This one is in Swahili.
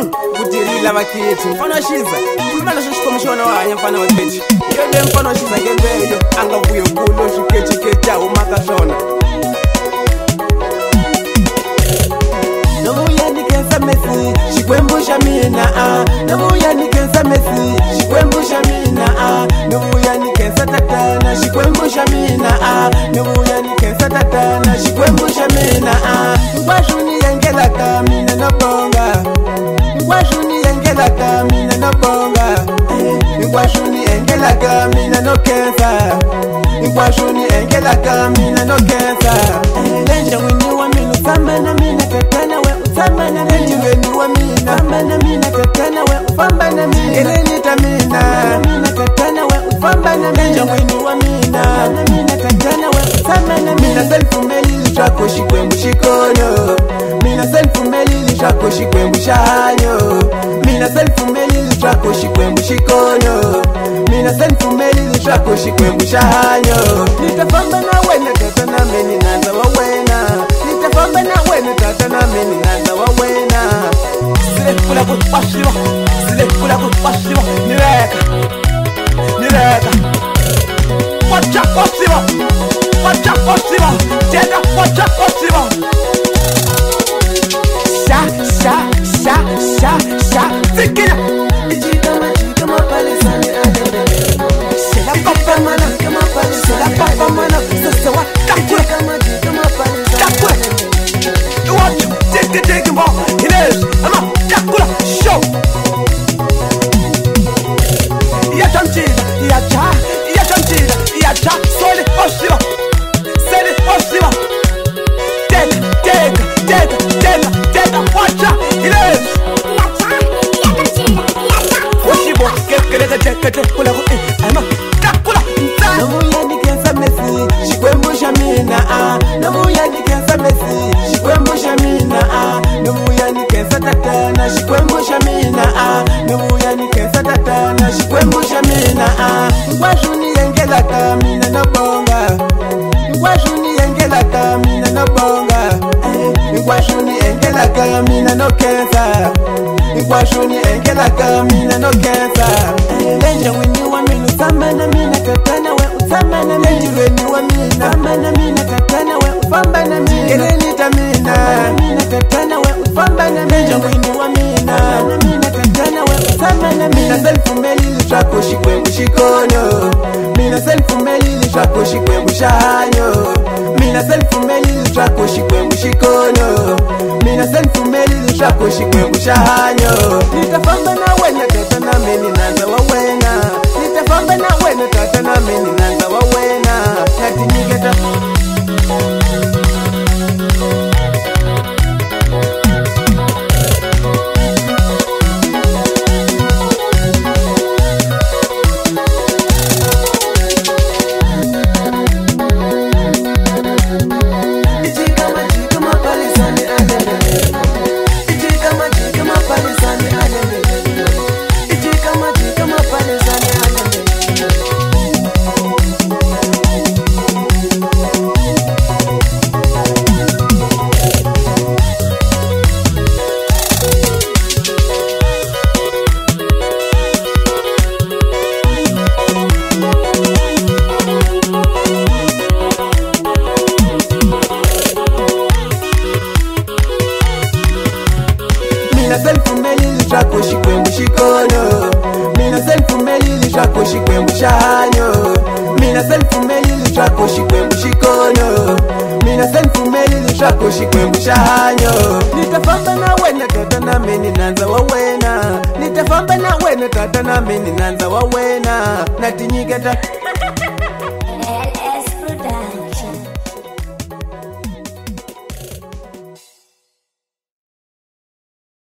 kutirila vakithi mfana shiza kulumana swikomishona wa hanya mfana wa kechi yode mfana shiza ngembeyo anga vuyo kulo swikechi kecha umaka swona nomuya nikenza mesi shikwembusha mina nomuya nikenza mesi shikwembusha mina nomuya nikenza tatana shikwembusha mina nomuya nikenza tatana shikwembusha mina ngwashuni yengela kamina nobonga ngwashuni yengela kamina nobonga ngwashuni yengela kamina no kenza ngwashuni yengela kamina no kenza lenja winiwa mina usamana mina tatana we usamana lenja winiwa mina usamana mina tatana we ufambana mina elenita mina mina tatana we ufambana lenja winiwa mina mina tatana we usamana mina selfumeli chako shikwembu shikono mina selfumeli chako shikwembu shahanyo mina selfumeli chako shikwembu shikono mina selfumeli chako shikwembu shahanyo nitafamba na wena tatana meni nanza wawena nitafamba na wena tatana meni nanza wawena silekula kutwashiwa nireka wacha kwashiwa teka wacha kwashiwa sha tikina jikama palisani adende sela papa mana sasa watakwe jikama palisani takwe watch take mo hines ama takula show ya chanchila sole oshiwa teka wacha hines washibo kekele kula ama takula namuya nikenza mesi shikwembusha mina namuya nikenza mesi shikwembusha mina namuya nikenza tatana shikwembusha mina namuya nikenza tatana shikwembusha mina ngwashuni yengela kamina nobonga ngwashuni yengela kamina nobonga ngwashuni yengela kamina no kenza ngwashuni yengela kamina no kenza lenja winiwa mina usamana mina tatana we usamana lenja winiwa mina usamana mina tatana we ufambana mina elenita mina tatana we ufambana lenja winiwa mina tatana we usamana mina selfumeli chako shikwembu shikono mina selfumeli chako shikwembu shahanyo mina selfumeli chako shikwembu shikono mina selfumeli chako shikwembu shahanyo nitafamba na wena tatana meni nanza wawena nitafamba na wena tatana meni nanza wawena natinyigeta mina selfumeli chako shikwembu shikono mina selfumeli chako shikwembu shahanyo mina selfumeli chako shikwembu shikono mina selfumeli chako shikwembu shahanyo nitafamba na wena tatana meni nanza wawena nitafamba na wena tatana meni nanza wawena natinyigeta